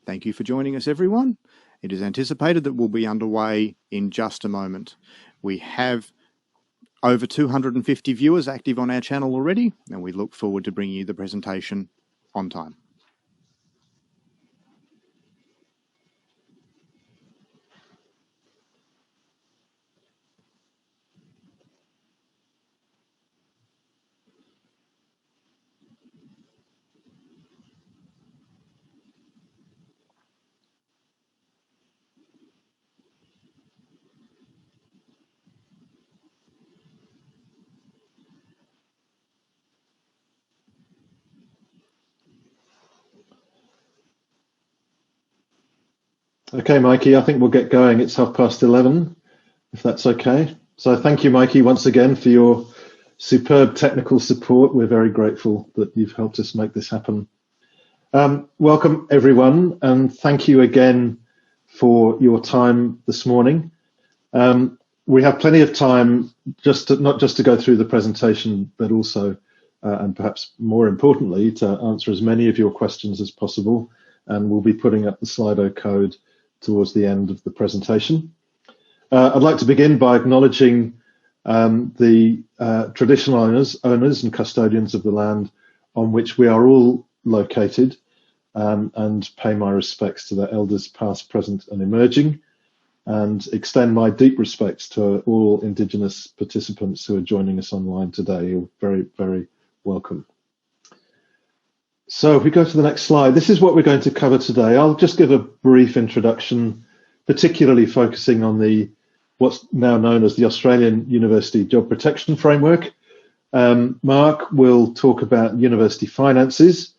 Thank you for joining us, everyone. It is anticipated that we'll be underway in just a moment. We have over 250 viewers active on our channel already, and we look forward to bringing you the presentation on time. Okay, Mikey, I think we'll get going. It's 11:30, if that's okay. So thank you, Mikey, once again for your superb technical support. We're very grateful that you've helped us make this happen. Welcome, everyone, and thank you again for your time this morning. We have plenty of time not just to go through the presentation, but also, and perhaps more importantly, to answer as many of your questions as possible. And we'll be putting up the Slido code towards the end of the presentation. I'd like to begin by acknowledging the traditional owners and custodians of the land on which we are all located, and pay my respects to their elders past, present and emerging, and extend my deep respects to all Indigenous participants who are joining us online today. You're very, very welcome. So if we go to the next slide, this is what we're going to cover today. I'll just give a brief introduction, particularly focusing on what's now known as the Australian University Job Protection Framework. Mark will talk about university finances.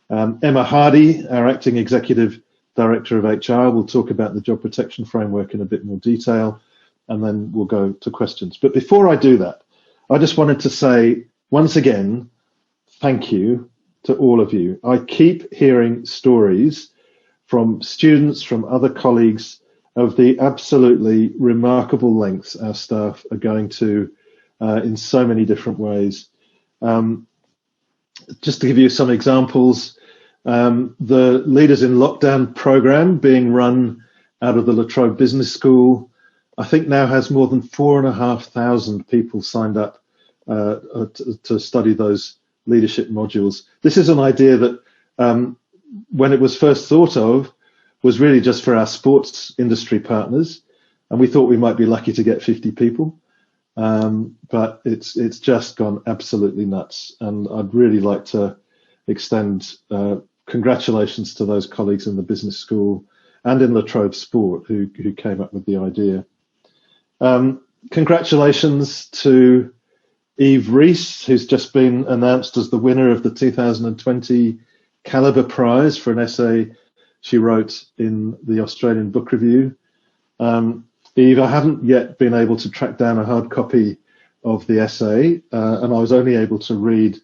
Emma Hardy, our Acting Executive Director of HR, will talk about the Job Protection Framework in a bit more detail, and then we'll go to questions. But before I do that, I just wanted to say, once again, thank you to all of you. I keep hearing stories from students, from other colleagues, of the absolutely remarkable lengths our staff are going to in so many different ways. Just to give you some examples, the Leaders in Lockdown program being run out of the La Trobe Business School, I think now has more than 4,500 people signed up to study those leadership modules. This is an idea that when it was first thought of was really just for our sports industry partners, and we thought we might be lucky to get 50 people, but it's just gone absolutely nuts. And I'd really like to extend congratulations to those colleagues in the business school and in La Trobe Sport who came up with the idea. Congratulations to Eve Reese, who's just been announced as the winner of the 2020 Calibre Prize for an essay she wrote in the Australian Book Review. Eve, I haven't yet been able to track down a hard copy of the essay, and I was only able to read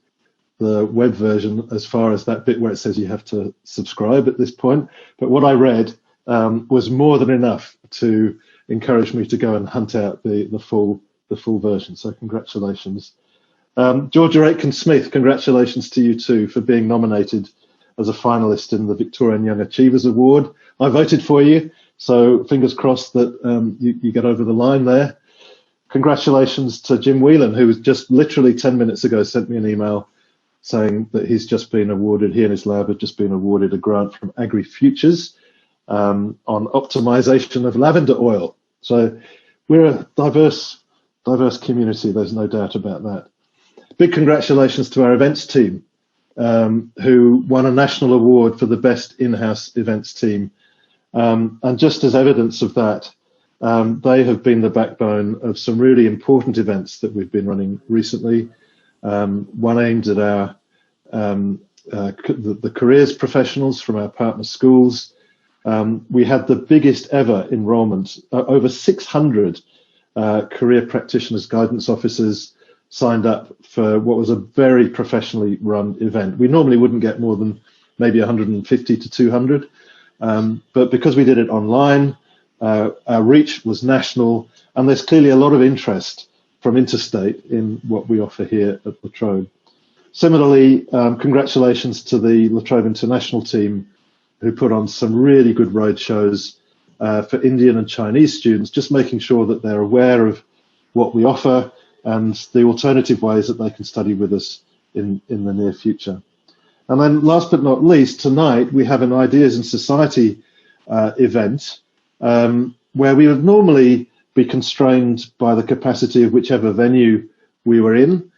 the web version as far as that bit where it says you have to subscribe at this point. But what I read was more than enough to encourage me to go and hunt out the full version. So congratulations. Georgia Aitken-Smith, congratulations to you too for being nominated as a finalist in the Victorian Young Achievers Award. I voted for you, so fingers crossed that you get over the line there. Congratulations to Jim Whelan, who was just literally 10 minutes ago sent me an email saying that he's just been awarded, he and his lab have just been awarded a grant from AgriFutures on optimization of lavender oil. So we're a diverse community, there's no doubt about that. Big congratulations to our events team, who won a national award for the best in-house events team. And just as evidence of that, they have been the backbone of some really important events that we've been running recently. One aimed at our the careers professionals from our partner schools. We had the biggest ever enrolment, over 600 career practitioners, guidance officers signed up for what was a very professionally run event. We normally wouldn't get more than maybe 150 to 200, but because we did it online, our reach was national, and there's clearly a lot of interest from interstate in what we offer here at La Trobe. Similarly, congratulations to the La Trobe International team, who put on some really good road shows for Indian and Chinese students, just making sure that they're aware of what we offer and the alternative ways that they can study with us in the near future. And then last but not least, tonight we have an Ideas in Society event where we would normally be constrained by the capacity of whichever venue we were in,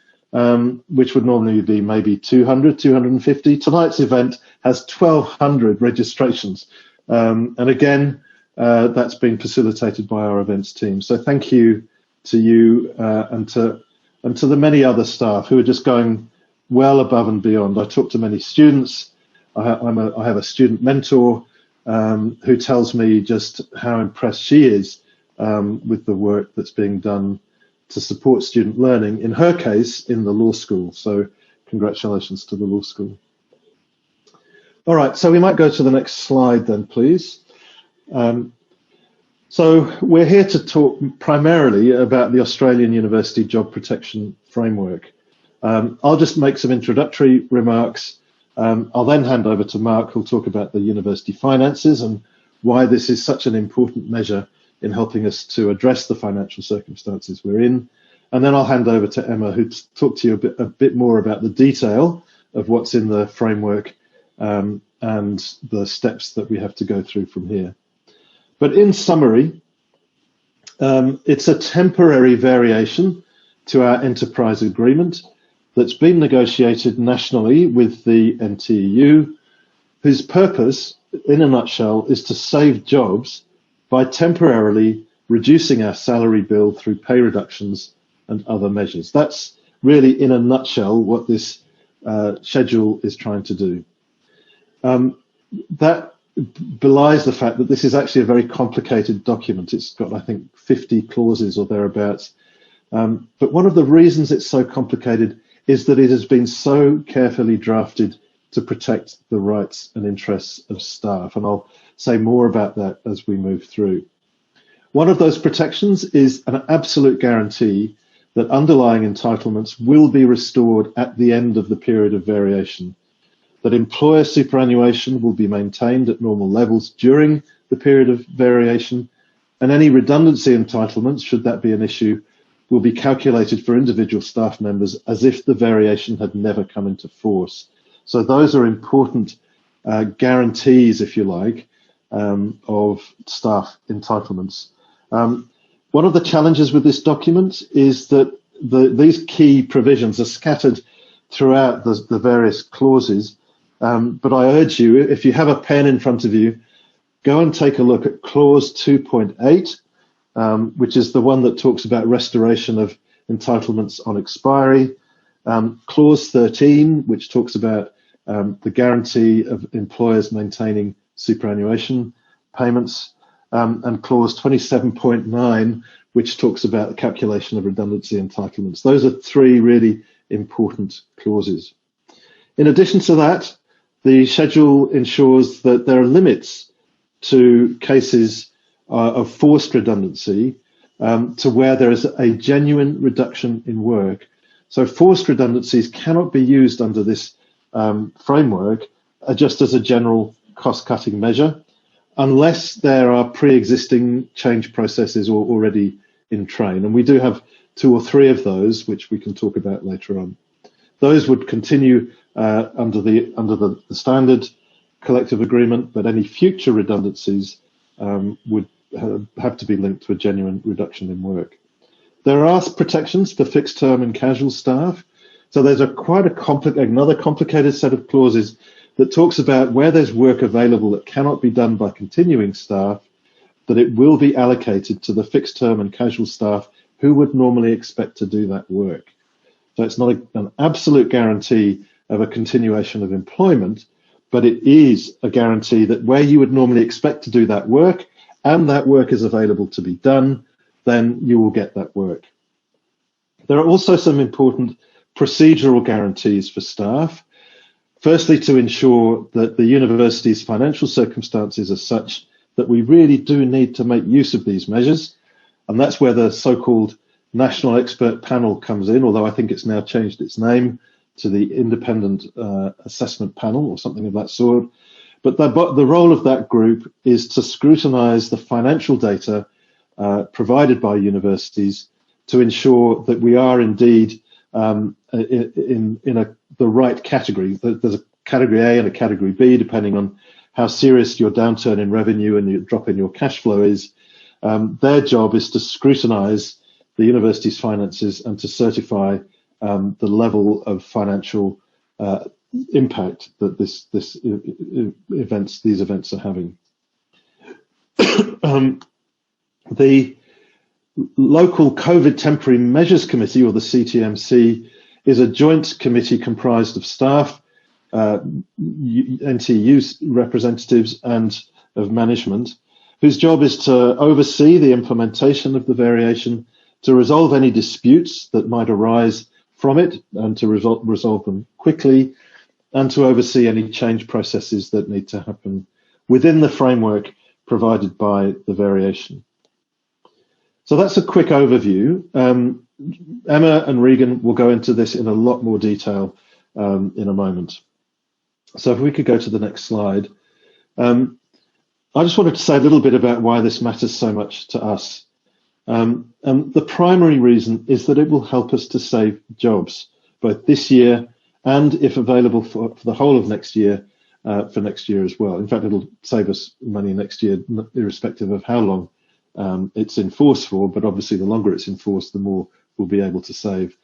which would normally be maybe 200, 250. Tonight's event has 1,200 registrations. And again, that's been facilitated by our events team. So thank you to you and to the many other staff who are just going well above and beyond. I talk to many students. I have a student mentor who tells me just how impressed she is with the work that's being done to support student learning, in her case, in the law school. So congratulations to the law school. All right, so we might go to the next slide then, please. So we're here to talk primarily about the Australian University Job Protection Framework. I'll just make some introductory remarks. I'll then hand over to Mark, who'll talk about the university finances and why this is such an important measure in helping us to address the financial circumstances we're in. And then I'll hand over to Emma, who'll talk to you a bit more about the detail of what's in the framework and the steps that we have to go through from here. But in summary, it's a temporary variation to our enterprise agreement that's been negotiated nationally with the NTEU, whose purpose, in a nutshell, is to save jobs by temporarily reducing our salary bill through pay reductions and other measures. That's really, in a nutshell, what this schedule is trying to do. That belies the fact that this is actually a very complicated document. It's got, I think, 50 clauses or thereabouts. But one of the reasons it's so complicated is that it has been so carefully drafted to protect the rights and interests of staff. And I'll say more about that as we move through. One of those protections is an absolute guarantee that underlying entitlements will be restored at the end of the period of variation, that employer superannuation will be maintained at normal levels during the period of variation, and any redundancy entitlements, should that be an issue, will be calculated for individual staff members as if the variation had never come into force. So those are important guarantees, if you like, of staff entitlements. One of the challenges with this document is that these key provisions are scattered throughout the various clauses. But I urge you, if you have a pen in front of you, go and take a look at clause 2.8, which is the one that talks about restoration of entitlements on expiry. Clause 13, which talks about the guarantee of employers maintaining superannuation payments. And clause 27.9, which talks about the calculation of redundancy entitlements. Those are three really important clauses. In addition to that, the schedule ensures that there are limits to cases of forced redundancy to where there is a genuine reduction in work. So forced redundancies cannot be used under this framework just as a general cost-cutting measure, unless there are pre-existing change processes already in train. And we do have 2 or 3 of those, which we can talk about later on. Those would continue under the standard collective agreement, but any future redundancies would have to be linked to a genuine reduction in work. There are protections for fixed term and casual staff. So there's another complicated set of clauses that talks about where there's work available that cannot be done by continuing staff, that it will be allocated to the fixed term and casual staff who would normally expect to do that work. So it's not an absolute guarantee of a continuation of employment, but it is a guarantee that where you would normally expect to do that work and that work is available to be done, then you will get that work. There are also some important procedural guarantees for staff. Firstly, to ensure that the university's financial circumstances are such that we really do need to make use of these measures. And that's where the so-called National Expert Panel comes in, although I think it's now changed its name to the Independent Assessment Panel or something of that sort. But the role of that group is to scrutinise the financial data provided by universities to ensure that we are indeed in the right category. There's a category A and a category B, depending on how serious your downturn in revenue and your drop in your cash flow is. Their job is to scrutinise the university's finances and to certify the level of financial impact that these events are having. The local COVID Temporary Measures Committee, or the CTMC, is a joint committee comprised of staff, NTU representatives, and of management, whose job is to oversee the implementation of the variation, to resolve any disputes that might arise from it, and to resolve them quickly, and to oversee any change processes that need to happen within the framework provided by the variation. So that's a quick overview. Emma and Regan will go into this in a lot more detail in a moment. So if we could go to the next slide. I just wanted to say a little bit about why this matters so much to us. And the primary reason is that it will help us to save jobs, both this year and, if available, for the whole of next year, for next year as well. In fact, it'll save us money next year, irrespective of how long it's in force for, but obviously the longer it's in force, the more we'll be able to save.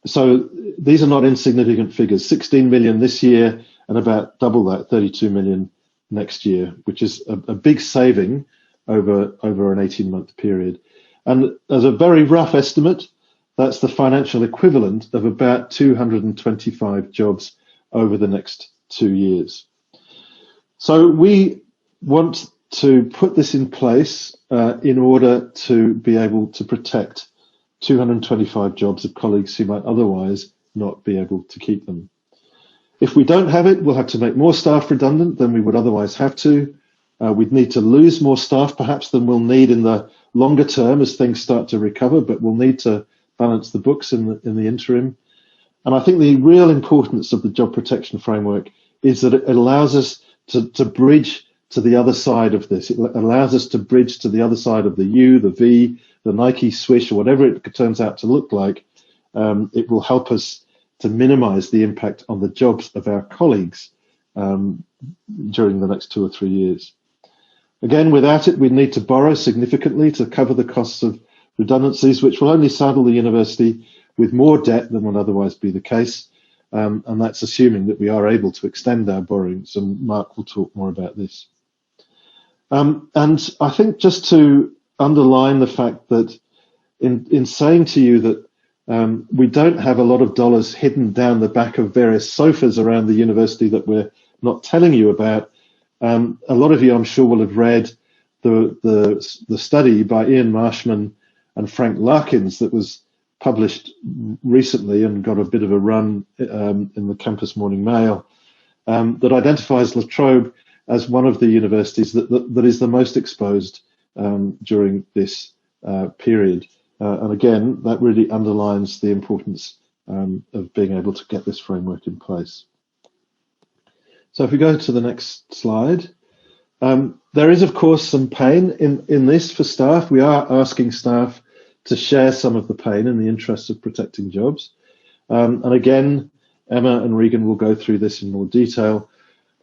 So these are not insignificant figures, 16 million this year and about double that, 32 million next year, which is a big saving over an 18-month period. And as a very rough estimate, that's the financial equivalent of about 225 jobs over the next 2 years. So we want to put this in place in order to be able to protect 225 jobs of colleagues who might otherwise not be able to keep them. If we don't have it, we'll have to make more staff redundant than we would otherwise have to. We'd need to lose more staff perhaps than we'll need in the longer term as things start to recover, but we'll need to balance the books in the interim. And I think the real importance of the job protection framework is that it allows us to bridge to the other side of this. It allows us to bridge to the other side of the U, the V, the Nike swish, or whatever it turns out to look like. It will help us to minimize the impact on the jobs of our colleagues during the next 2 or 3 years. Again, without it, we'd need to borrow significantly to cover the costs of redundancies, which will only saddle the university with more debt than would otherwise be the case. And that's assuming that we are able to extend our borrowings, and Mark will talk more about this. And I think just to underline the fact that in saying to you that we don't have a lot of dollars hidden down the back of various sofas around the university that we're not telling you about, a lot of you, I'm sure, will have read the study by Ian Marshman and Frank Larkins that was published recently and got a bit of a run in the Campus Morning Mail, that identifies La Trobe as one of the universities that is the most exposed during this period. And again, that really underlines the importance of being able to get this framework in place. So if we go to the next slide, there is, of course, some pain in this for staff. We are asking staff to share some of the pain in the interest of protecting jobs. And again, Emma and Regan will go through this in more detail.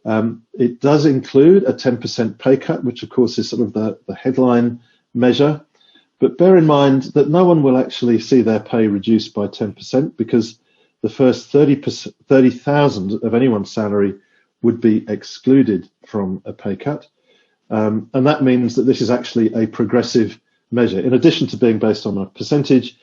It does include a 10% pay cut, which of course is sort of the headline measure. But bear in mind that no one will actually see their pay reduced by 10% because the first 30,000 of anyone's salary would be excluded from a pay cut. And that means that this is actually a progressive measure. In addition to being based on a percentage,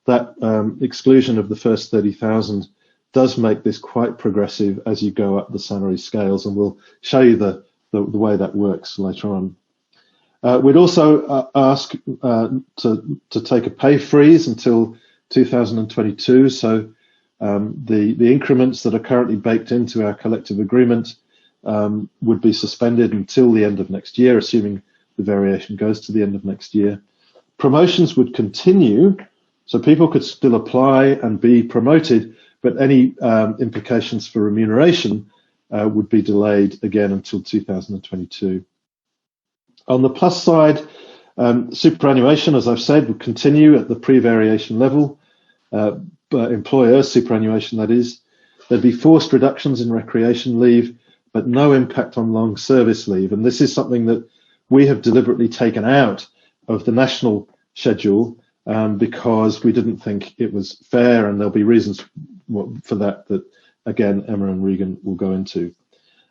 that exclusion of the first 30,000 does make this quite progressive as you go up the salary scales, and we'll show you the way that works later on. We'd also ask to take a pay freeze until 2022, so the increments that are currently baked into our collective agreement would be suspended until the end of next year, assuming the variation goes to the end of next year. Promotions would continue, so people could still apply and be promoted, but any implications for remuneration would be delayed again until 2022. On the plus side, superannuation, as I've said, would continue at the pre-variation level, but employer superannuation, that is. There'd be forced reductions in recreation leave, but no impact on long service leave. And this is something that we have deliberately taken out of the national schedule because we didn't think it was fair, and there'll be reasons for that again, Emma and Regan will go into.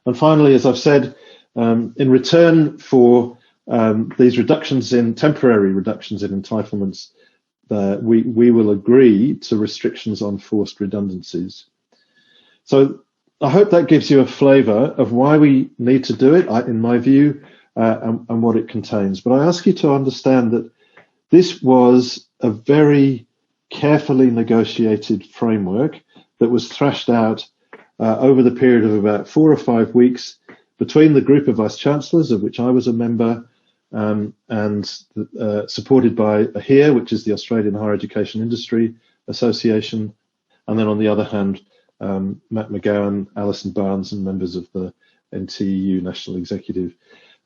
And finally, as I've said, in return for these temporary reductions in entitlements, we will agree to restrictions on forced redundancies. So I hope that gives you a flavour of why we need to do it, in my view, and what it contains. But I ask you to understand that this was a very carefully negotiated framework that was thrashed out over the period of about 4 or 5 weeks between the group of Vice-Chancellors, of which I was a member, and supported by AHEAR, which is the Australian Higher Education Industry Association, and then on the other hand, Matt McGowan, Alison Barnes, and members of the NTEU National Executive.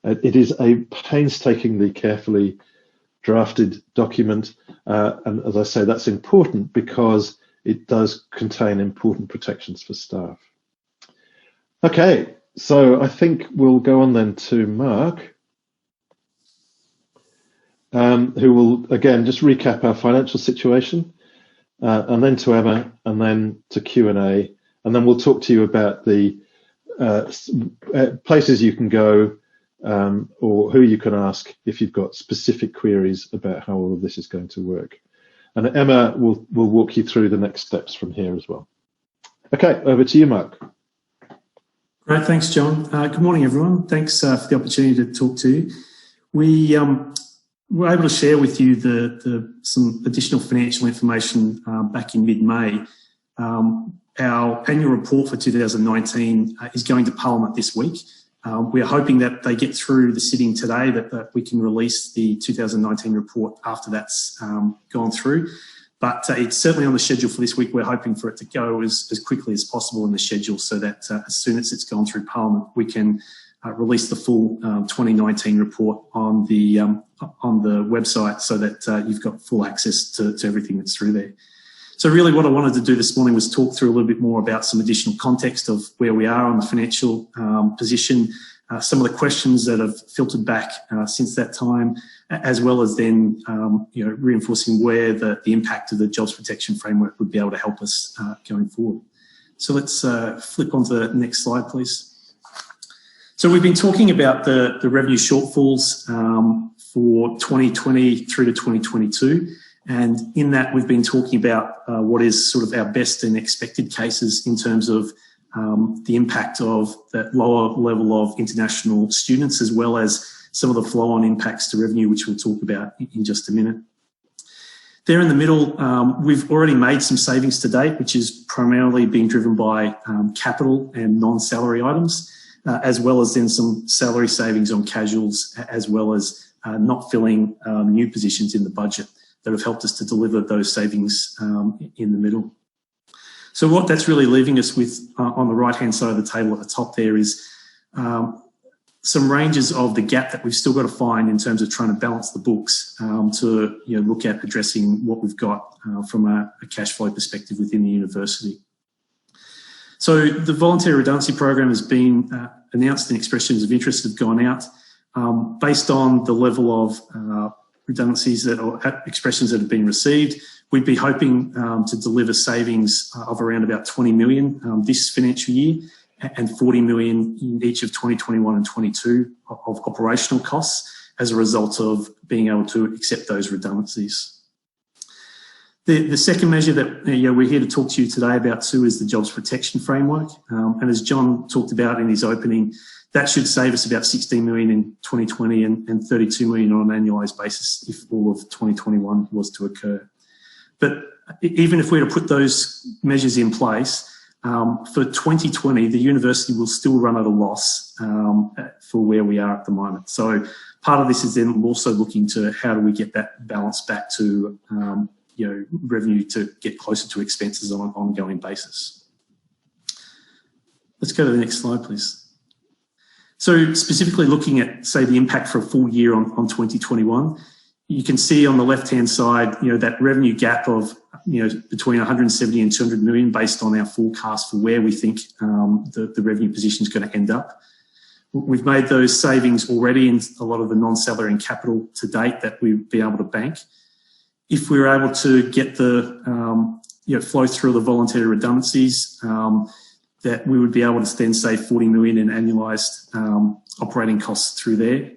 It is a painstakingly, carefully drafted document, and as I say, that's important because it does contain important protections for staff. Okay, so I think we'll go on then to Mark, who will again just recap our financial situation, and then to Emma, and then to Q&A, and then we'll talk to you about the places you can go or who you can ask if you've got specific queries about how all of this is going to work. And Emma will walk you through the next steps from here as well. Okay, over to you, Mark. Great, thanks, John. Good morning, everyone. Thanks for the opportunity to talk to you. We were able to share with you some additional financial information back in mid-May. Our annual report for 2019 is going to Parliament this week. We are hoping that they get through the sitting today, that we can release the 2019 report after that's gone through. But it's certainly on the schedule for this week. We're hoping for it to go as quickly as possible in the schedule so that as soon as it's gone through Parliament, we can release the full 2019 report on the website so that you've got full access to everything that's through there. So really what I wanted to do this morning was talk through a little bit more about some additional context of where we are on the financial position, some of the questions that have filtered back since that time, as well as then reinforcing where the impact of the Jobs Protection Framework would be able to help us going forward. So let's flip on to the next slide, please. So we've been talking about the revenue shortfalls for 2020 through to 2022. And in that, we've been talking about what is sort of our best and expected cases in terms of the impact of that lower level of international students, as well as some of the flow-on impacts to revenue, which we'll talk about in just a minute. There in the middle, we've already made some savings to date, which is primarily being driven by capital and non-salary items, as well as then some salary savings on casuals, as well as not filling new positions in the budget that have helped us to deliver those savings in the middle. So what that's really leaving us with on the right-hand side of the table at the top there is some ranges of the gap that we've still got to find in terms of trying to balance the books to look at addressing what we've got from a cash flow perspective within the university. So the voluntary redundancy program has been announced, and expressions of interest have gone out based on the level of redundancies or expressions that have been received. We'd be hoping to deliver savings of around about 20 million this financial year and 40 million in each of 2021 and 22 of operational costs as a result of being able to accept those redundancies. The second measure that we're here to talk to you today about too is the Jobs Protection Framework. And as John talked about in his opening, that should save us about 16 million in 2020 and 32 million on an annualised basis if all of 2021 was to occur. But even if we were to put those measures in place, for 2020, the university will still run at a loss for where we are at the moment. So part of this is then also looking to how do we get that balance back to revenue to get closer to expenses on an ongoing basis. Let's go to the next slide, please. So specifically looking at, say, the impact for a full year on 2021, you can see on the left-hand side, that revenue gap of, between 170 and 200 million based on our forecast for where we think the revenue position is going to end up. We've made those savings already in a lot of the non-salary and capital to date that we'd be able to bank. If we were able to get the flow through the voluntary redundancies, that we would be able to then save 40 million in annualised operating costs through there.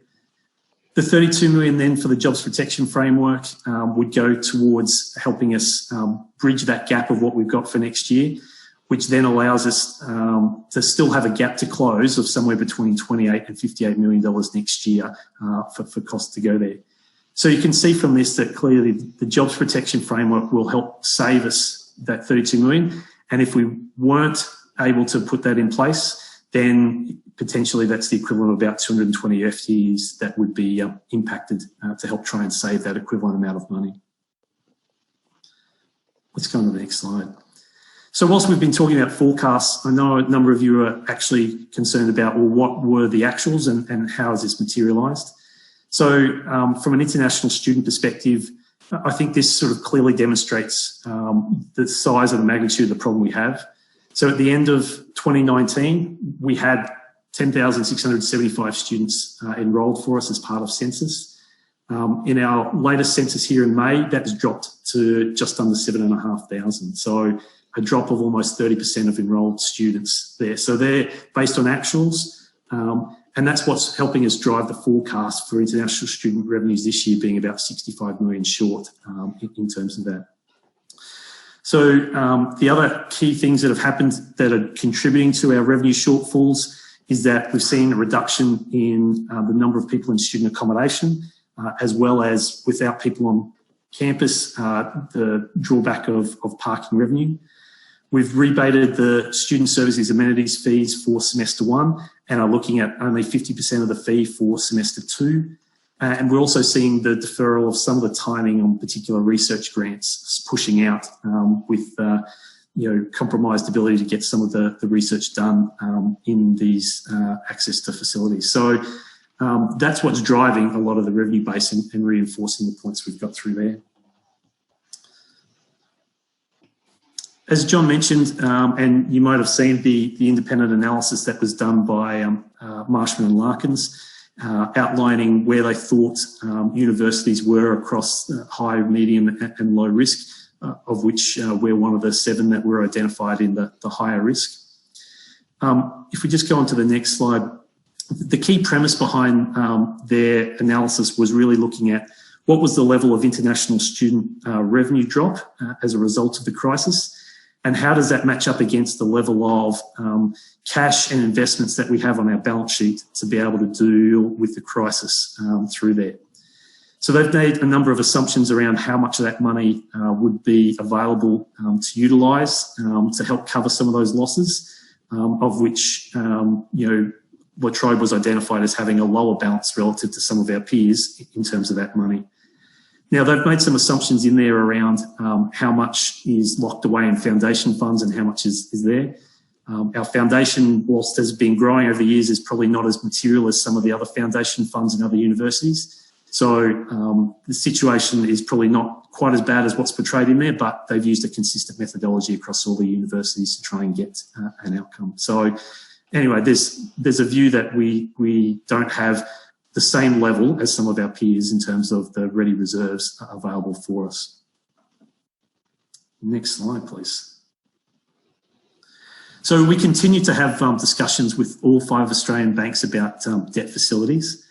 The 32 million then for the jobs protection framework would go towards helping us bridge that gap of what we've got for next year, which then allows us to still have a gap to close of somewhere between 28 and 58 million dollars next year for costs to go there. So you can see from this that clearly the jobs protection framework will help save us that 32 million. And if we weren't able to put that in place, then potentially that's the equivalent of about 220 FTEs that would be impacted to help try and save that equivalent amount of money. Let's go on to the next slide. So whilst we've been talking about forecasts, I know a number of you are actually concerned about, well, what were the actuals and how has this materialised? So from an international student perspective, I think this sort of clearly demonstrates the size and the magnitude of the problem we have. So at the end of 2019, we had 10,675 students enrolled for us as part of census. In our latest census here in May, that has dropped to just under 7,500. So a drop of almost 30% of enrolled students there. So they're based on actuals, and that's what's helping us drive the forecast for international student revenues this year being about 65 million short in terms of that. So the other key things that have happened that are contributing to our revenue shortfalls is that we've seen a reduction in the number of people in student accommodation, as well as without people on campus, the drawback of parking revenue. We've rebated the student services amenities fees for semester 1 and are looking at only 50% of the fee for semester 2. And we're also seeing the deferral of some of the timing on particular research grants pushing out with compromised ability to get some of the research done in these access to facilities. So that's what's driving a lot of the revenue base and reinforcing the points we've got through there. As John mentioned, and you might have seen the independent analysis that was done by Marshman and Larkins, outlining where they thought universities were across high, medium and low risk, of which we're one of the 7 that were identified in the higher risk. If we just go on to the next slide, the key premise behind their analysis was really looking at what was the level of international student revenue drop as a result of the crisis, and how does that match up against the level of cash and investments that we have on our balance sheet to be able to deal with the crisis through there. So they've made a number of assumptions around how much of that money would be available to utilise to help cover some of those losses, of which Latrobe was identified as having a lower balance relative to some of our peers in terms of that money. Now, they've made some assumptions in there around how much is locked away in foundation funds and how much is there. Our foundation, whilst has been growing over the years, is probably not as material as some of the other foundation funds in other universities. So the situation is probably not quite as bad as what's portrayed in there, but they've used a consistent methodology across all the universities to try and get an outcome. So anyway, there's a view that we don't have the same level as some of our peers in terms of the ready reserves available for us. Next slide, please. So we continue to have discussions with all 5 Australian banks about debt facilities.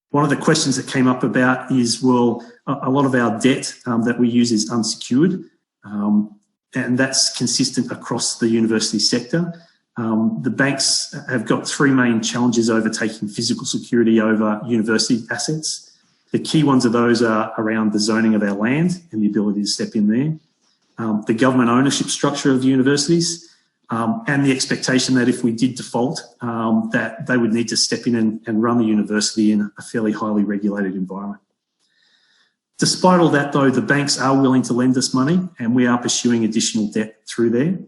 One of the questions that came up about is, well, a lot of our debt that we use is unsecured, and that's consistent across the university sector. The banks have got 3 main challenges over taking physical security over university assets. The key ones of those are around the zoning of our land and the ability to step in there, the government ownership structure of universities, and the expectation that if we did default, that they would need to step in and run the university in a fairly highly regulated environment. Despite all that, though, the banks are willing to lend us money, and we are pursuing additional debt through there.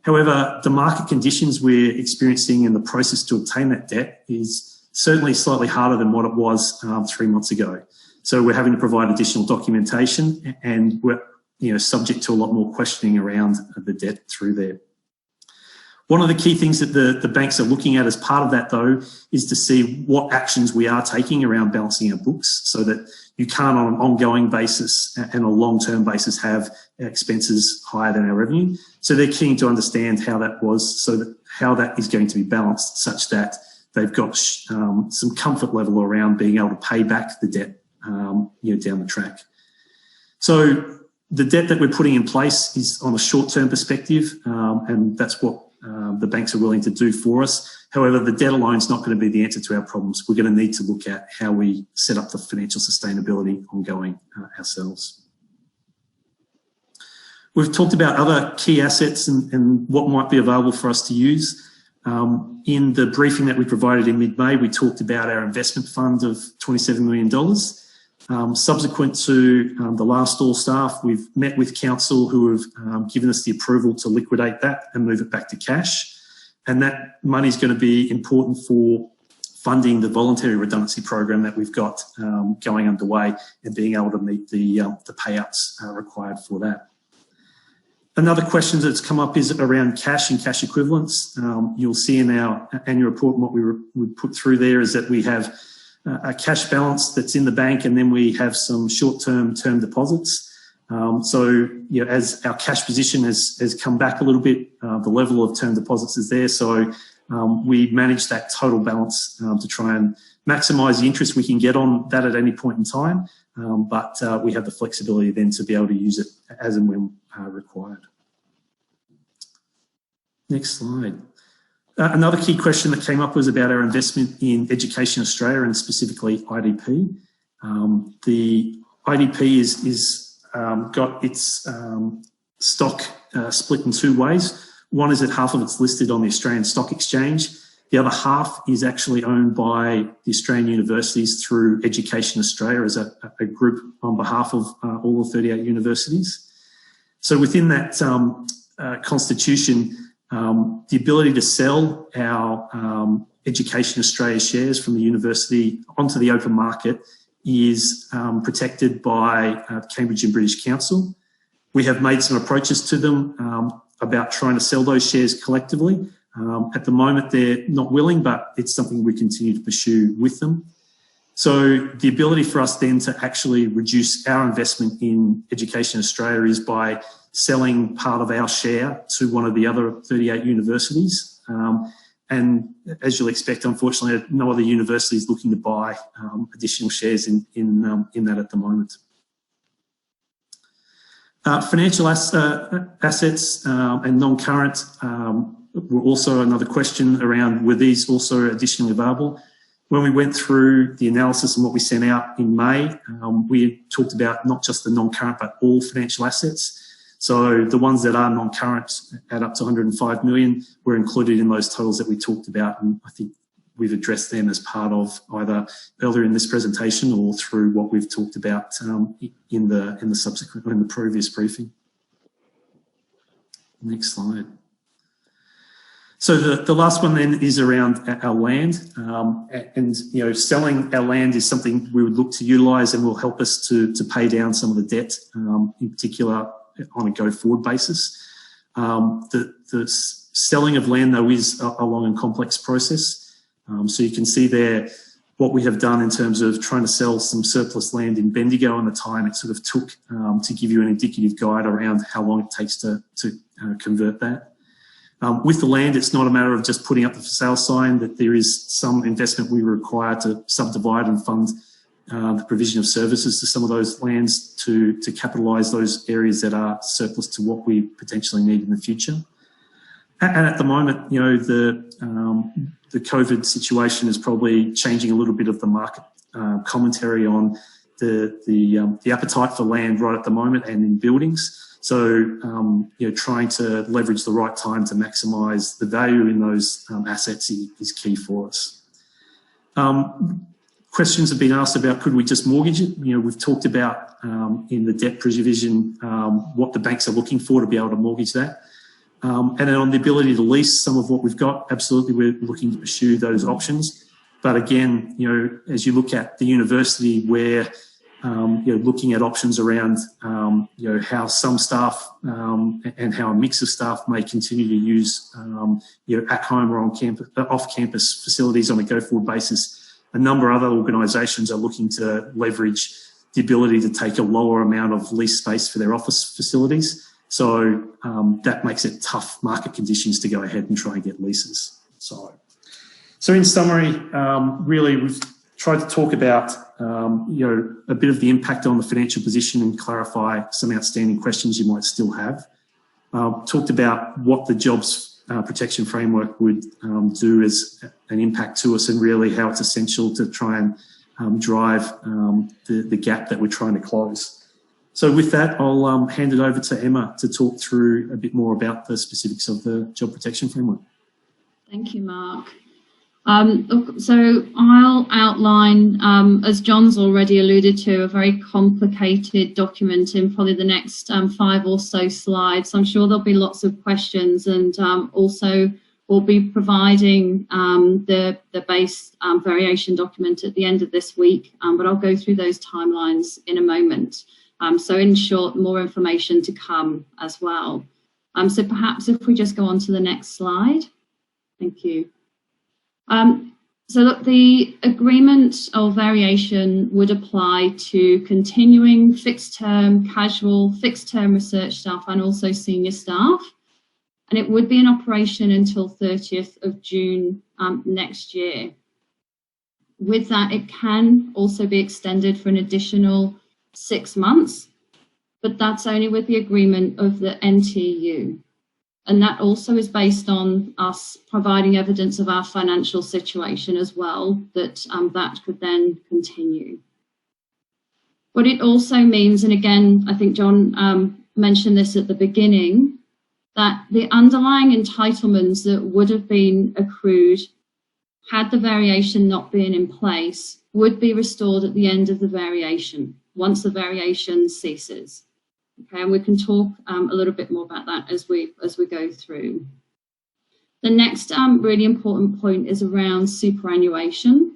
However, the market conditions we're experiencing and the process to obtain that debt is certainly slightly harder than what it was 3 months ago. So we're having to provide additional documentation, and we're subject to a lot more questioning around the debt through there. One of the key things that the banks are looking at as part of that, though, is to see what actions we are taking around balancing our books so that you can't, on an ongoing basis and a long-term basis, have expenses higher than our revenue. So they're keen to understand how that is going to be balanced such that they've got some comfort level around being able to pay back the debt down the track. So the debt that we're putting in place is on a short-term perspective, and that's what the banks are willing to do for us. However, the debt alone is not going to be the answer to our problems. We're going to need to look at how we set up the financial sustainability ongoing ourselves. We've talked about other key assets and what might be available for us to use. In the briefing that we provided in mid-May, we talked about our investment fund of $27 million. Subsequent to the last All Staff, we've met with council who have given us the approval to liquidate that and move it back to cash. And that money is going to be important for funding the voluntary redundancy program that we've got going underway and being able to meet the payouts required for that. Another question that's come up is around cash and cash equivalents. You'll see in our annual report, and what we put through there is that we have a cash balance that's in the bank, and then we have some short-term term deposits. As our cash position has come back a little bit, the level of term deposits is there. So we manage that total balance to try and maximise the interest we can get on that at any point in time. But we have the flexibility then to be able to use it as and when required. Next slide. Another key question that came up was about our investment in Education Australia and specifically IDP. The IDP is got its stock split in two ways. One is that half of it's listed on the Australian Stock Exchange. The other half is actually owned by the Australian universities through Education Australia as a group on behalf of all the 38 universities. So within that constitution, the ability to sell our Education Australia shares from the university onto the open market is protected by Cambridge and British Council. We have made some approaches to them about trying to sell those shares collectively. At the moment, they're not willing, but it's something we continue to pursue with them. So the ability for us then to actually reduce our investment in Education Australia is by selling part of our share to one of the other 38 universities. And as you'll expect, unfortunately, no other university is looking to buy additional shares in that at the moment. Financial assets and non-current were also another question around, were these also additionally available? When we went through the analysis and what we sent out in May, we talked about not just the non-current, but all financial assets. So the ones that are non-current add up to 105 million were included in those totals that we talked about. And I think we've addressed them as part of either earlier in this presentation or through what we've talked about in the previous briefing. Next slide. So the last one then is around our land, and selling our land is something we would look to utilise and will help us to pay down some of the debt, in particular on a go-forward basis. The selling of land, though, is a long and complex process. So you can see there what we have done in terms of trying to sell some surplus land in Bendigo and the time it sort of took to give you an indicative guide around how long it takes to convert that. With the land, it's not a matter of just putting up the for sale sign, that there is some investment we require to subdivide and fund the provision of services to some of those lands to capitalise those areas that are surplus to what we potentially need in the future. And at the moment, the COVID situation is probably changing a little bit of the market commentary on the appetite for land right at the moment and in buildings. So, trying to leverage the right time to maximise the value in those assets is key for us. Questions have been asked about, could we just mortgage it? We've talked about in the debt provision what the banks are looking for to be able to mortgage that. And then on the ability to lease some of what we've got, absolutely, we're looking to pursue those options. But again, you know, as you look at the university, where you know, looking at options around you know, how some staff and how a mix of staff may continue to use you know, at home or on campus, off-campus facilities on a go-forward basis. A number of other organisations are looking to leverage the ability to take a lower amount of lease space for their office facilities. So that makes it tough market conditions to go ahead and try and get leases. So in summary, really we've tried to talk about you know, a bit of the impact on the financial position and clarify some outstanding questions you might still have. Talked about what the jobs protection framework would do as an impact to us, and really how it's essential to try and drive the gap that we're trying to close. So with that, I'll hand it over to Emma to talk through a bit more about the specifics of the job protection framework. Thank you, Mark. So I'll outline, as John's already alluded to, a very complicated document in probably the next 5 or so slides. I'm sure there'll be lots of questions, and also we'll be providing the base variation document at the end of this week, but I'll go through those timelines in a moment. So in short, more information to come as well. So perhaps if we just go on to the next slide. Thank you. So look, the agreement or variation would apply to continuing fixed-term, casual, fixed-term research staff and also senior staff. And it would be in operation until 30th of June next year. With that, it can also be extended for an additional 6 months, but that's only with the agreement of the NTU. And that also is based on us providing evidence of our financial situation as well, that that could then continue. What it also means, and again, I think John mentioned this at the beginning, that the underlying entitlements that would have been accrued had the variation not been in place would be restored at the end of the variation, once the variation ceases. Okay, and we can talk a little bit more about that as we go through. The next really important point is around superannuation.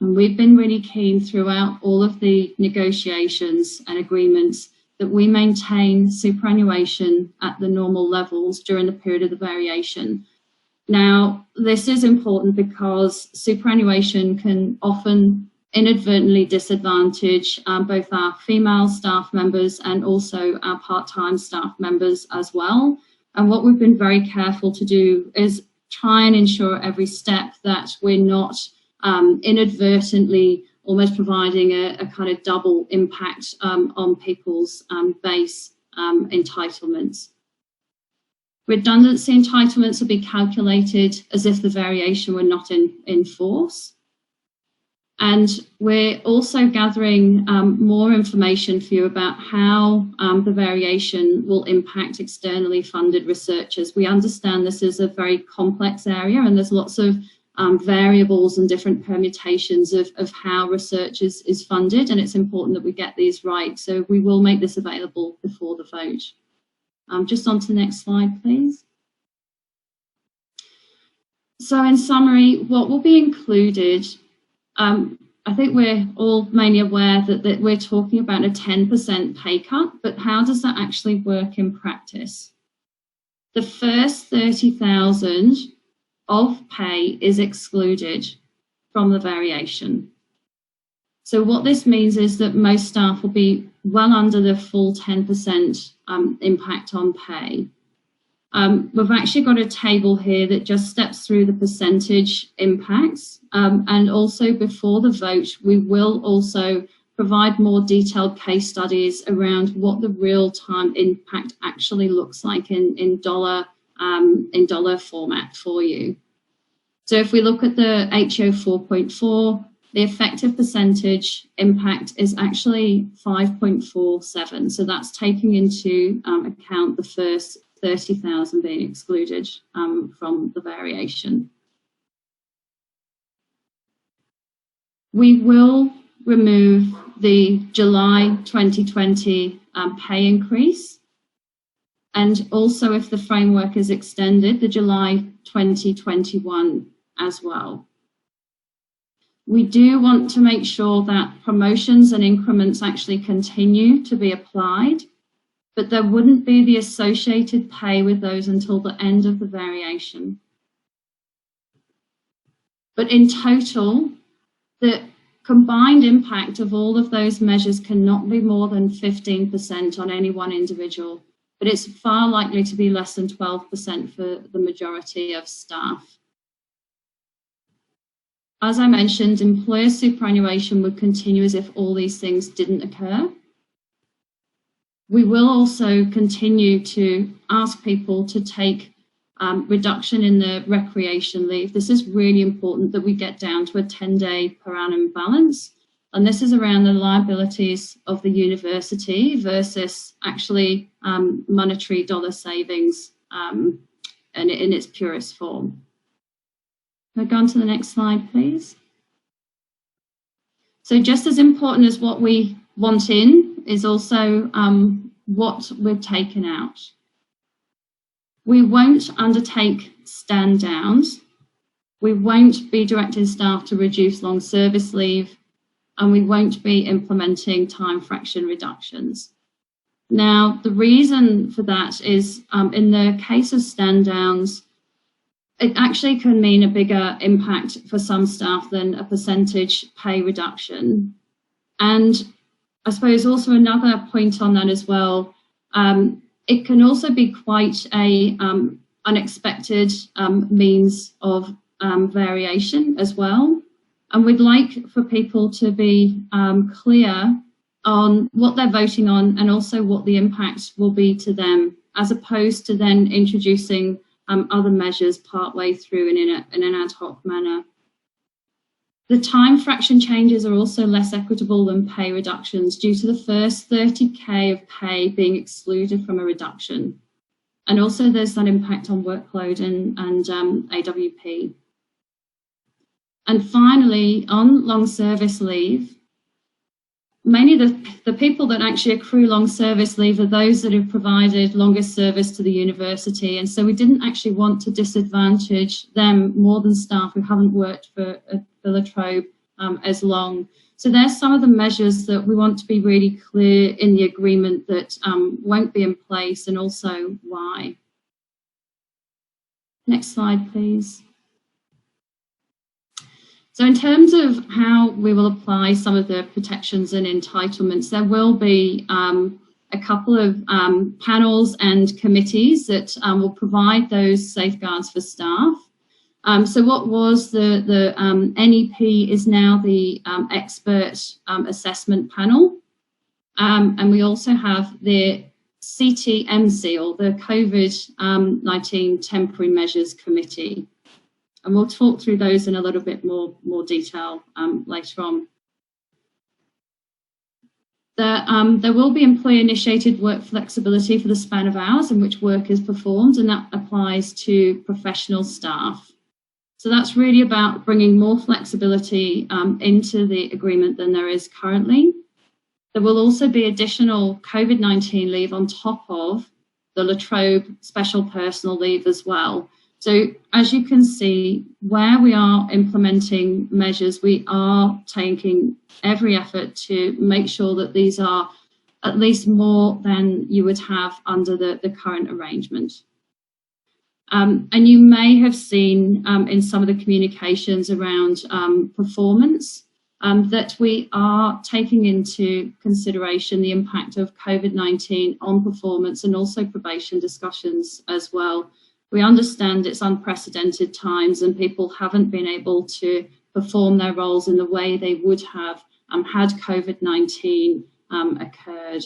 And we've been really keen throughout all of the negotiations and agreements that we maintain superannuation at the normal levels during the period of the variation. Now, this is important because superannuation can often inadvertently disadvantage both our female staff members and also our part-time staff members as well. And what we've been very careful to do is try and ensure every step that we're not inadvertently almost providing a kind of double impact on people's base entitlements. Redundancy entitlements will be calculated as if the variation were not in force. And we're also gathering more information for you about how the variation will impact externally funded researchers. We understand this is a very complex area, and there's lots of variables and different permutations of how research is funded, and it's important that we get these right. So we will make this available before the vote. Just on to the next slide, please. So in summary, what will be included, I think we're all mainly aware that we're talking about a 10% pay cut, but how does that actually work in practice? The first 30,000 of pay is excluded from the variation. So what this means is that most staff will be well under the full 10% impact on pay. We've actually got a table here that just steps through the percentage impacts, and also before the vote we will also provide more detailed case studies around what the real-time impact actually looks like in dollar format for you. So if we look at the HO 4.4, the effective percentage impact is actually 5.47. So that's taking into account the first 30,000 being excluded from the variation. We will remove the July 2020 pay increase, and also if the framework is extended, the July 2021 as well. We do want to make sure that promotions and increments actually continue to be applied, but there wouldn't be the associated pay with those until the end of the variation. But in total, the combined impact of all of those measures cannot be more than 15% on any one individual, but it's far likely to be less than 12% for the majority of staff. As I mentioned, employer superannuation would continue as if all these things didn't occur. We will also continue to ask people to take reduction in the recreation leave. This is really important that we get down to a 10-day per annum balance. And this is around the liabilities of the university versus actually monetary dollar savings in its purest form. Can I go on to the next slide, please? So just as important as what we want in is also what we've taken out. We won't undertake stand downs. We won't be directing staff to reduce long service leave, and we won't be implementing time fraction reductions. Now, the reason for that is in the case of stand downs, it actually can mean a bigger impact for some staff than a percentage pay reduction. And I suppose also another point on that as well, it can also be quite a unexpected means of variation as well. And we'd like for people to be clear on what they're voting on and also what the impact will be to them, as opposed to then introducing other measures partway through and in an ad hoc manner. The time fraction changes are also less equitable than pay reductions due to the first 30K of pay being excluded from a reduction. And also there's that impact on workload and AWP. And finally, on long service leave, mainly the people that actually accrue long service leave are those that have provided longest service to the university. And so we didn't actually want to disadvantage them more than staff who haven't worked for La Trobe as long. So there's some of the measures that we want to be really clear in the agreement that won't be in place, and also why. Next slide, please. So in terms of how we will apply some of the protections and entitlements, there will be a couple of panels and committees that will provide those safeguards for staff. So what was the NEP is now the expert assessment panel. And we also have the CTMC, or the COVID-19 Temporary Measures Committee. And we'll talk through those in a little bit more detail later on. There will be employee-initiated work flexibility for the span of hours in which work is performed, and that applies to professional staff. So that's really about bringing more flexibility into the agreement than there is currently. There will also be additional COVID-19 leave on top of the La Trobe special personal leave as well. So as you can see, where we are implementing measures, we are taking every effort to make sure that these are at least more than you would have under the current arrangement. And you may have seen in some of the communications around performance that we are taking into consideration the impact of COVID-19 on performance, and also probation discussions as well. We understand it's unprecedented times and people haven't been able to perform their roles in the way they would have had COVID-19 occurred.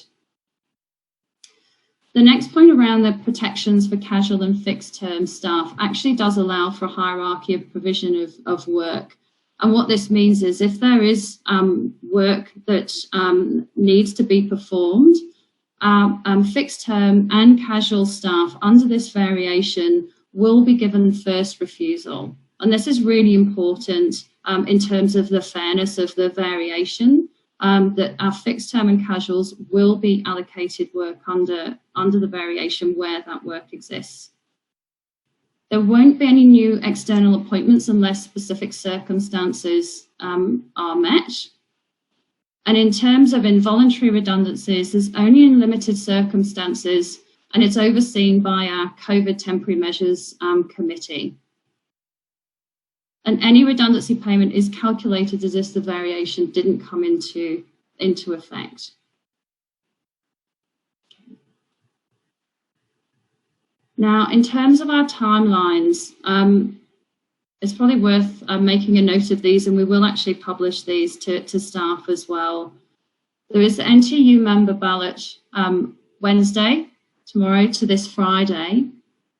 The next point around the protections for casual and fixed term staff actually does allow for a hierarchy of provision of work. And what this means is if there is work that needs to be performed, fixed term and casual staff under this variation will be given first refusal. And this is really important in terms of the fairness of the variation. that our fixed term and casuals will be allocated work under the variation where that work exists. There won't be any new external appointments unless specific circumstances are met. And in terms of involuntary redundancies, there's only in limited circumstances, and it's overseen by our COVID Temporary Measures Committee. And any redundancy payment is calculated as if the variation didn't come into effect. Now, in terms of our timelines, it's probably worth making a note of these, and we will actually publish these to staff as well. There is the NTU member ballot Wednesday, tomorrow to this Friday,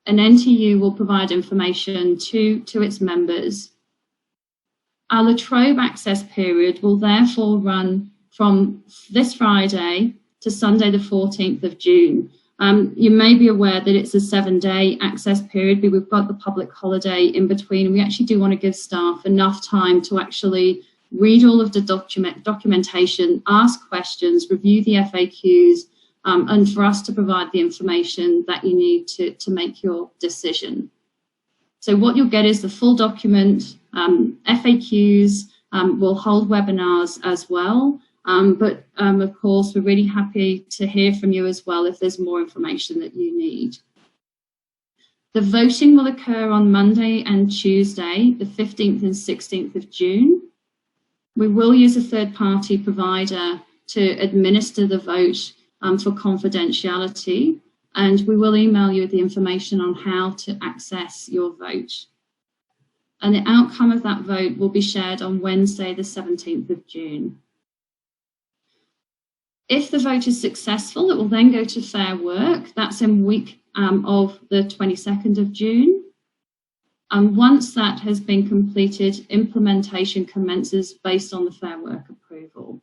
and NTU will provide information to its members. Our La Trobe access period will therefore run from this Friday to Sunday the 14th of June. You may be aware that it's a 7-day access period, but we've got the public holiday in between, and we actually do want to give staff enough time to actually read all of the documentation, ask questions, review the FAQs, and for us to provide the information that you need to make your decision. So what you'll get is the full document, FAQs, we'll hold webinars as well. But of course, we're really happy to hear from you as well if there's more information that you need. The voting will occur on Monday and Tuesday, the 15th and 16th of June. We will use a third-party provider to administer the vote for confidentiality, and we will email you the information on how to access your vote. And the outcome of that vote will be shared on Wednesday, the 17th of June. If the vote is successful, it will then go to Fair Work. That's in week of the 22nd of June. And once that has been completed, implementation commences based on the Fair Work approval.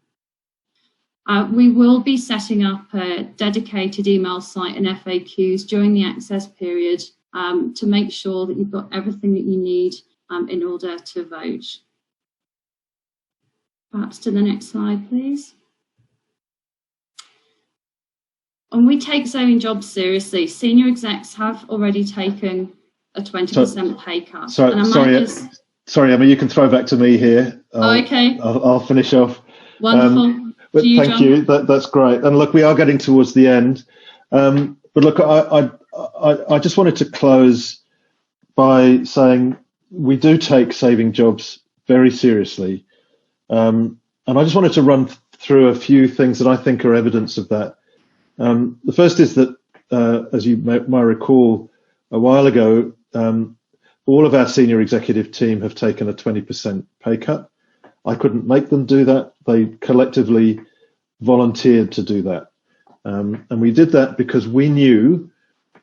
We will be setting up a dedicated email site and FAQs during the access period to make sure that you've got everything that you need in order to vote. Perhaps to the next slide, please. And we take saving jobs seriously. Senior execs have already taken a 20% pay cut. Sorry, Emma, you can throw back to me here. Okay. I'll finish off. Wonderful. Thank you. That's great. And look, we are getting towards the end. But look, I just wanted to close by saying we do take saving jobs very seriously. And I just wanted to run through a few things that I think are evidence of that. The first is that, as you might recall, a while ago, all of our senior executive team have taken a 20% pay cut. I couldn't make them do that. They collectively volunteered to do that. And we did that because we knew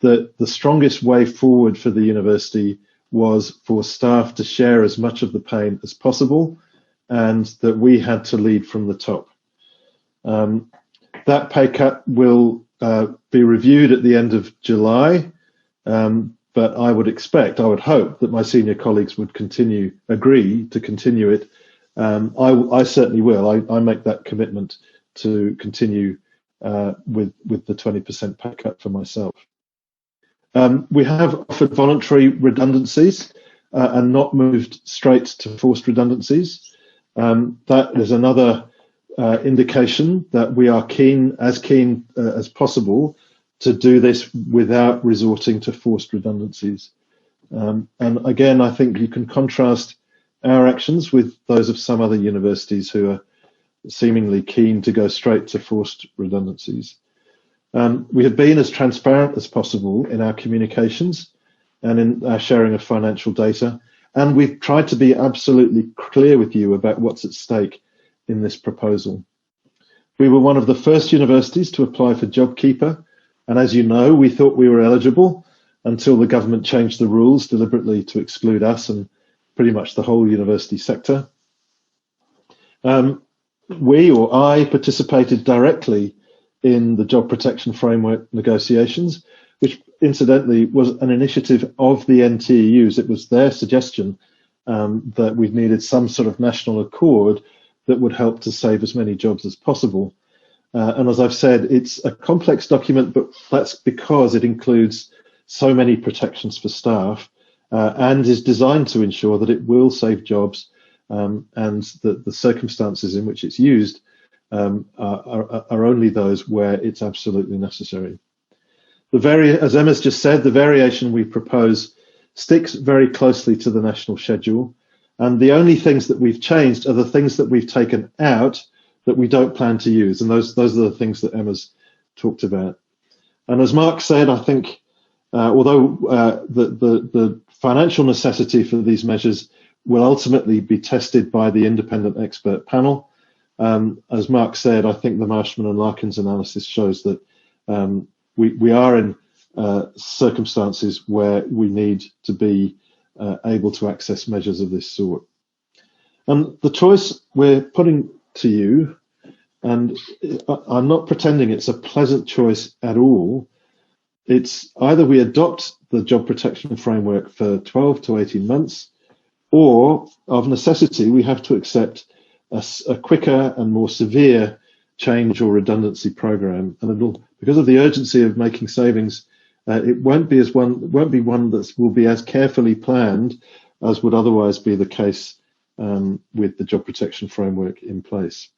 that the strongest way forward for the university was for staff to share as much of the pain as possible, and that we had to lead from the top. That pay cut will be reviewed at the end of July, but I would hope that my senior colleagues would agree to continue it. I certainly will. I make that commitment to continue with the 20% pay cut for myself. We have offered voluntary redundancies and not moved straight to forced redundancies. That is another indication that we are keen as possible to do this without resorting to forced redundancies. And again, I think you can contrast our actions with those of some other universities who are seemingly keen to go straight to forced redundancies. We have been as transparent as possible in our communications and in our sharing of financial data, and we've tried to be absolutely clear with you about what's at stake in this proposal. We were one of the first universities to apply for JobKeeper, and as you know, we thought we were eligible until the government changed the rules deliberately to exclude us and pretty much the whole university sector. I participated directly in the Job Protection Framework negotiations, which incidentally was an initiative of the NTUs. It was their suggestion that we needed some sort of national accord that would help to save as many jobs as possible. And as I've said, it's a complex document, but that's because it includes so many protections for staff and is designed to ensure that it will save jobs, and that the circumstances in which it's used are only those where it's absolutely necessary. As Emma's just said, the variation we propose sticks very closely to the national schedule, and the only things that we've changed are the things that we've taken out that we don't plan to use, and those are the things that Emma's talked about. And as Mark said, I think although the financial necessity for these measures will ultimately be tested by the independent expert panel, as Mark said, I think the Marshman and Larkins analysis shows that we are in circumstances where we need to be able to access measures of this sort. And the choice we're putting to you, and I'm not pretending it's a pleasant choice at all, it's either we adopt the job protection framework for 12 to 18 months, or of necessity we have to accept a quicker and more severe change or redundancy program. And it'll, because of the urgency of making savings, it won't be one that will be as carefully planned as would otherwise be the case with the job protection framework in place.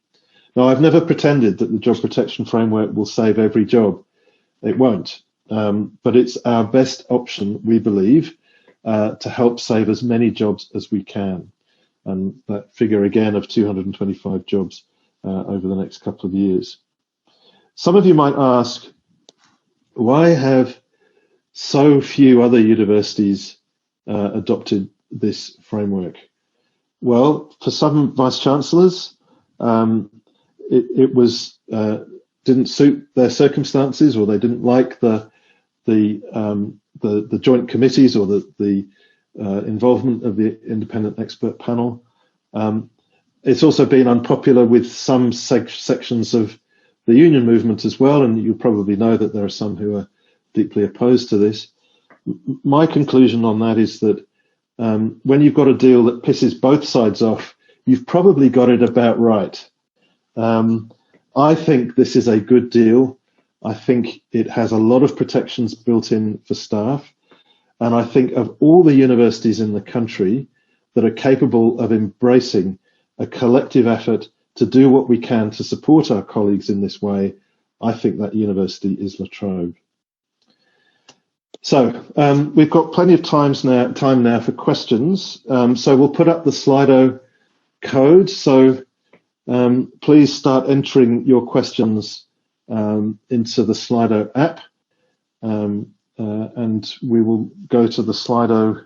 Now, I've never pretended that the job protection framework will save every job. It won't, but it's our best option, we believe, to help save as many jobs as we can. And that figure again of 225 jobs over the next couple of years. Some of you might ask, why have so few other universities adopted this framework? Well, for some vice-chancellors, it didn't suit their circumstances, or they didn't like the joint committees or the involvement of the independent expert panel. It's also been unpopular with some sections of the union movement as well, and you probably know that there are some who are deeply opposed to this. My conclusion on that is that when you've got a deal that pisses both sides off, you've probably got it about right. I think this is a good deal. I think it has a lot of protections built in for staff. And I think of all the universities in the country that are capable of embracing a collective effort to do what we can to support our colleagues in this way, I think that university is La Trobe. So we've got plenty of time now for questions. So we'll put up the Slido code. So please start entering your questions into the Slido app. And we will go to the Slido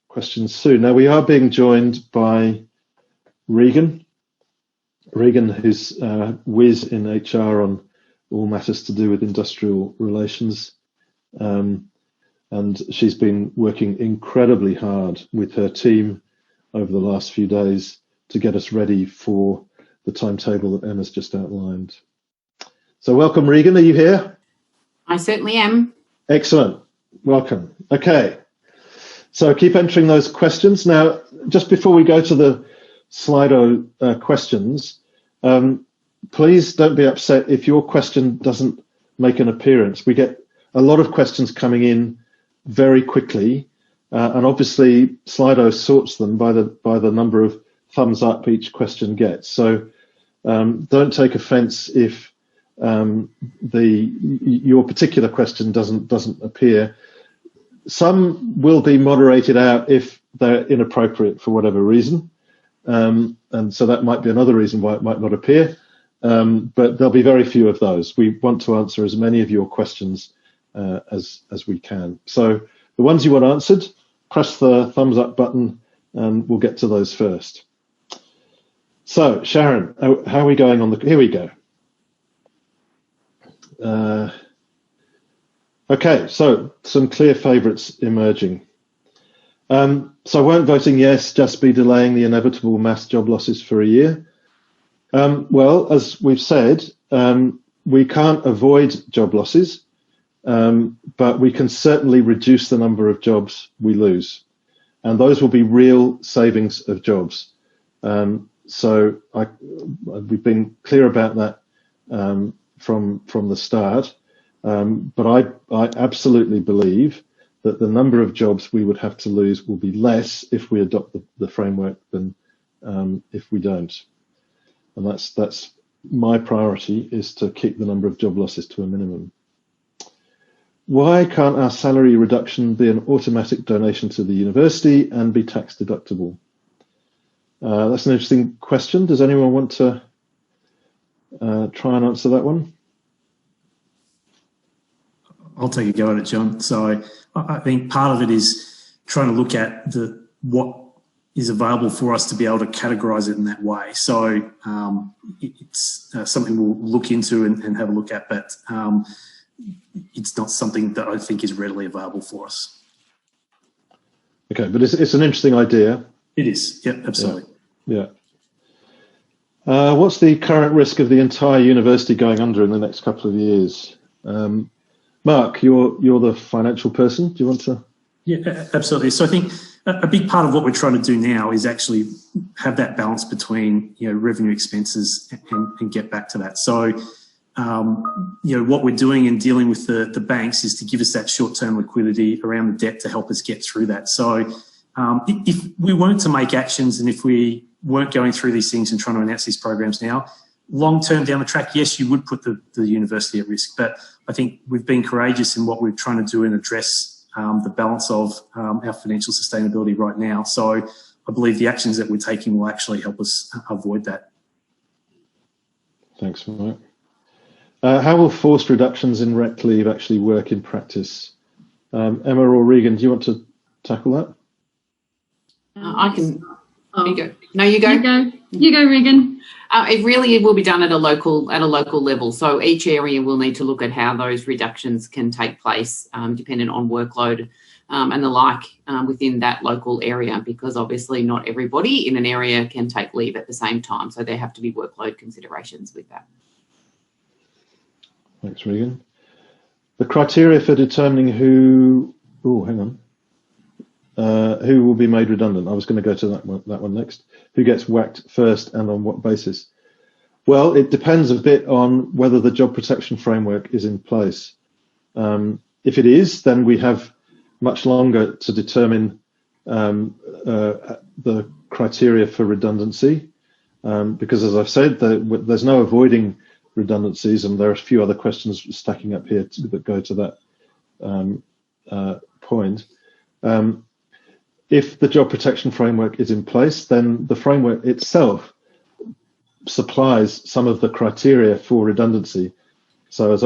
questions soon. Now, we are being joined by Regan, who's whiz in HR on all matters to do with industrial relations. And she's been working incredibly hard with her team over the last few days to get us ready for the timetable that Emma's just outlined. So welcome, Regan. Are you here? I certainly am. Excellent. Welcome. Okay. So keep entering those questions. Now, just before we go to the Slido questions, please don't be upset if your question doesn't make an appearance. We get a lot of questions coming in very quickly, and obviously Slido sorts them by the number of thumbs up each question gets. So don't take offence if your particular question doesn't appear. Some will be moderated out if they're inappropriate for whatever reason, and so that might be another reason why it might not appear, but there'll be very few of those. We want to answer as many of your questions as we can. So the ones you want answered, press the thumbs up button and we'll get to those first. So Sharon, how are we going on here we go. Okay, so some clear favourites emerging. So won't voting yes just be delaying the inevitable mass job losses for a year? Well, as we've said, we can't avoid job losses, but we can certainly reduce the number of jobs we lose. And those will be real savings of jobs. So we've been clear about that from the start. But I absolutely believe that the number of jobs we would have to lose will be less if we adopt the framework than if we don't. And that's my priority, is to keep the number of job losses to a minimum. Why can't our salary reduction be an automatic donation to the university and be tax deductible? That's an interesting question. Does anyone want to try and answer that one? I'll take a go at it, John. So I think part of it is trying to look at what is available for us to be able to categorise it in that way. So it's something we'll look into and have a look at, but it's not something that I think is readily available for us. Okay, but it's an interesting idea. It is, yeah, absolutely. Yeah. What's the current risk of the entire university going under in the next couple of years? Mark, you're the financial person. Do you want to? Yeah, absolutely. So I think a big part of what we're trying to do now is actually have that balance between revenue, expenses, and get back to that. So what we're doing and dealing with the banks is to give us that short-term liquidity around the debt to help us get through that. So if we weren't to make actions and if we weren't going through these things and trying to announce these programs now, long-term down the track, yes, you would put the university at risk. But I think we've been courageous in what we're trying to do and address the balance of our financial sustainability right now. So I believe the actions that we're taking will actually help us avoid that. Thanks, Mark. How will forced reductions in rec leave actually work in practice? Emma or Regan, do you want to tackle that? I can. Oh. You go. No, you go. You go, Regan. It really will be done at a local level. So each area will need to look at how those reductions can take place, dependent on workload and the like within that local area, because obviously not everybody in an area can take leave at the same time. So there have to be workload considerations with that. Thanks, Regan. The criteria for determining who will be made redundant. I was going to go to that one next. Who gets whacked first and on what basis? Well, it depends a bit on whether the job protection framework is in place. If it is, then we have much longer to determine the criteria for redundancy, because as I've said, there's no avoiding redundancies, and there are a few other questions stacking up here that go to that point. If the job protection framework is in place, then the framework itself supplies some of the criteria for redundancy. So as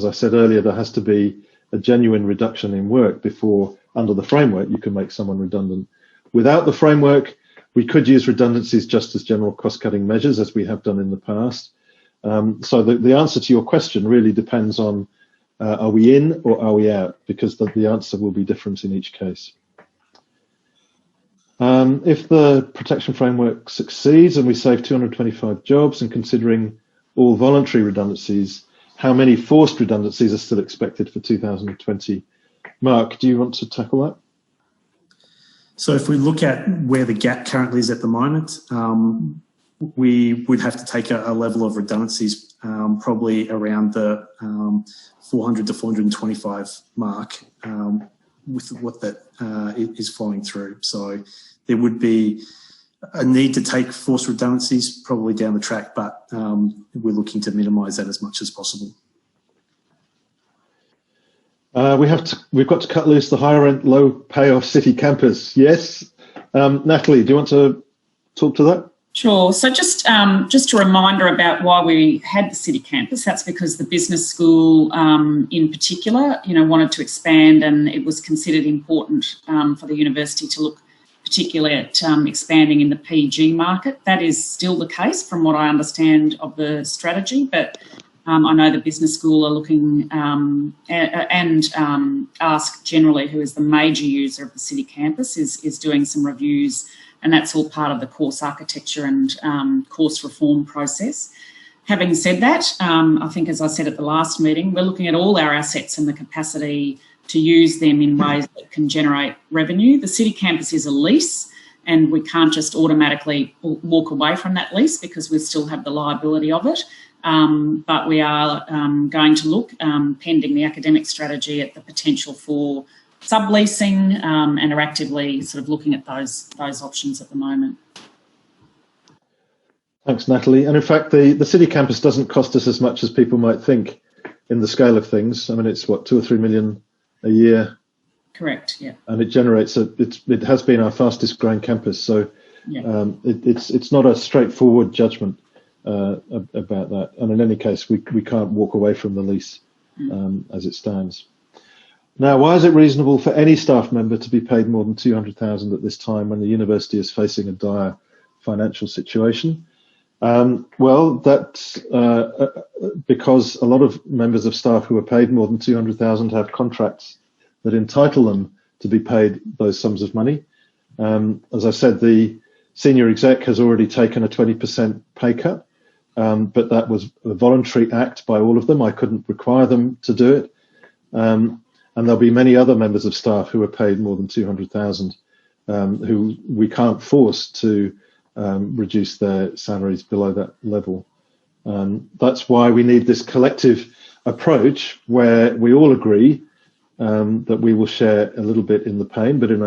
I said earlier, there has to be a genuine reduction in work before, under the framework, you can make someone redundant. Without the framework, we could use redundancies just as general cost-cutting measures, as we have done in the past. So the answer to your question really depends on are we in or are we out, because the answer will be different in each case. If the protection framework succeeds and we save 225 jobs, and considering all voluntary redundancies, how many forced redundancies are still expected for 2020? Mark, do you want to tackle that? So if we look at where the gap currently is at the moment, we would have to take a level of redundancies probably around the 400 to 425 mark with what that is flowing through. So there would be a need to take forced redundancies probably down the track, but we're looking to minimise that as much as possible. We've got to cut loose the higher rent, low payoff city campus. Yes, Natalie, do you want to talk to that? Sure. So just a reminder about why we had the city campus. That's because the business school, in particular, wanted to expand, and it was considered important for the university to look particularly at expanding in the PG market. That is still the case, from what I understand of the strategy. But I know the business school are looking and Ask generally, who is the major user of the city campus, is doing some reviews. And that's all part of the course architecture and course reform process. Having said that, I think, as I said at the last meeting, we're looking at all our assets and the capacity to use them in ways that can generate revenue. The city campus is a lease, and we can't just automatically walk away from that lease because we still have the liability of it. But we are going to look, pending the academic strategy, at the potential for subleasing, and are actively sort of looking at those options at the moment. Thanks, Natalie. And in fact, the city campus doesn't cost us as much as people might think in the scale of things. I mean, it's what, 2 or 3 million a year. Correct. Yeah. And it generates it has been our fastest growing campus. So yeah. It's not a straightforward judgment about that. And in any case, we can't walk away from the lease as it stands. Now, why is it reasonable for any staff member to be paid more than $200,000 at this time when the university is facing a dire financial situation? Well, that's because a lot of members of staff who are paid more than $200,000 have contracts that entitle them to be paid those sums of money. As I said, the senior exec has already taken a 20% pay cut, but that was a voluntary act by all of them. I couldn't require them to do it. And there'll be many other members of staff who are paid more than $200,000 who we can't force to reduce their salaries below that level. That's why we need this collective approach where we all agree that we will share a little bit in the pain, but in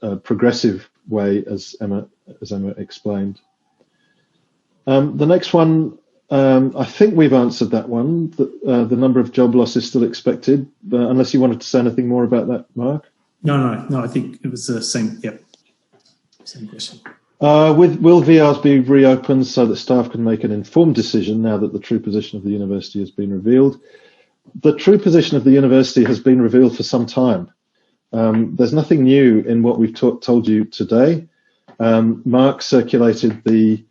a progressive way, as Emma explained. The next one, I think we've answered that one. The number of job losses still expected, unless you wanted to say anything more about that, Mark. No. I think it was the same. Yep, same question. Will VRs be reopened so that staff can make an informed decision now that the true position of the university has been revealed? The true position of the university has been revealed for some time. There's nothing new in what we've told you today. Mark circulated the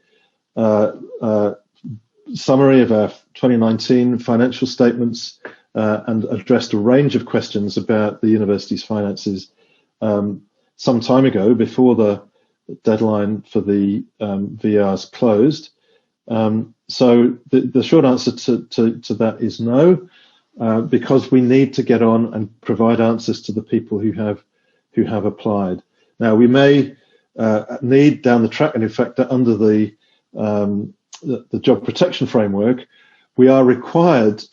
summary of our 2019 financial statements and addressed a range of questions about the university's finances some time ago, before the deadline for the VRs closed. So the short answer to that is no. Because we need to get on and provide answers to the people who have applied. Now, we may need down the track, and in fact, under the job protection framework, we are required to